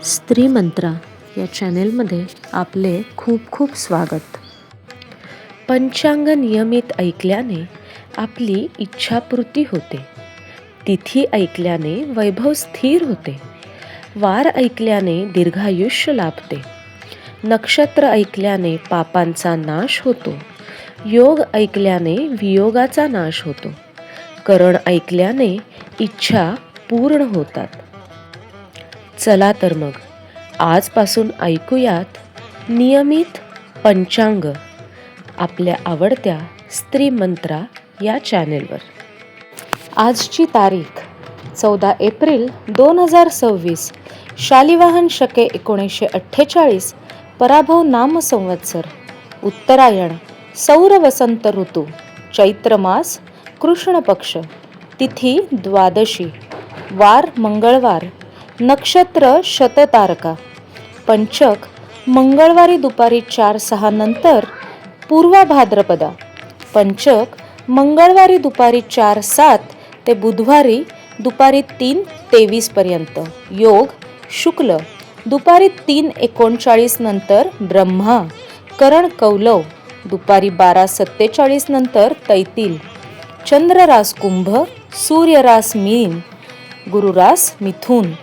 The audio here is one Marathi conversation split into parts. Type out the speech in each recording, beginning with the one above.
स्त्री मंत्रा या चॅनेलमध्ये आपले खूप खूप स्वागत. पंचांग नियमित ऐकल्याने आपली इच्छापूर्ती होते. तिथी ऐकल्याने वैभव स्थिर होते. वार ऐकल्याने दीर्घायुष्य लाभते. नक्षत्र ऐकल्याने पापांचा नाश होतो. योग ऐकल्याने वियोगाचा नाश होतो. करण ऐकल्याने इच्छा पूर्ण होतात. चला तर मग आजपासून ऐकूयात नियमित पंचांग आपल्या आवडत्या स्त्री मंत्रा या चॅनेलवर. आजची तारीख 14 एप्रिल 2026, शालिवाहन शके 1948, पराभव नाम संवत्सर, उत्तरायण, सौर वसंत ऋतू, चैत्र मास, कृष्ण पक्ष, तिथी द्वादशी, वार मंगळवार, नक्षत्र शततारका, पंचक मंगळवारी दुपारी 4:06 नंतर पूर्व भाद्रपदा, पंचक मंगळवारी दुपारी 4:07 ते बुधवारी दुपारी 3:23 पर्यंत, योग शुक्ल दुपारी 3:39 नंतर ब्रह्मा, करण कौलव दुपारी 12:47 नंतर तैतील, चंद्र रास कुंभ, सूर्य रास मीन, गुरु रास मिथुन,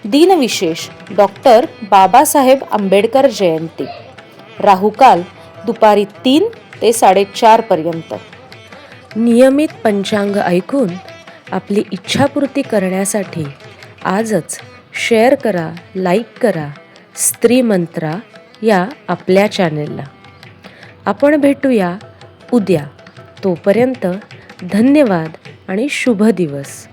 दिनविशेष डॉक्टर बाबासाहेब आंबेडकर जयंती, राहुकाल दुपारी 3 ते 4:30 पर्यंत. नियमित पंचांग ऐकून आपली इच्छापूर्ती करण्यासाठी आजच शेअर करा, लाईक करा स्त्री मंत्रा या आपल्या चॅनेलला. आपण भेटूया उद्या. तोपर्यंत धन्यवाद आणि शुभ दिवस.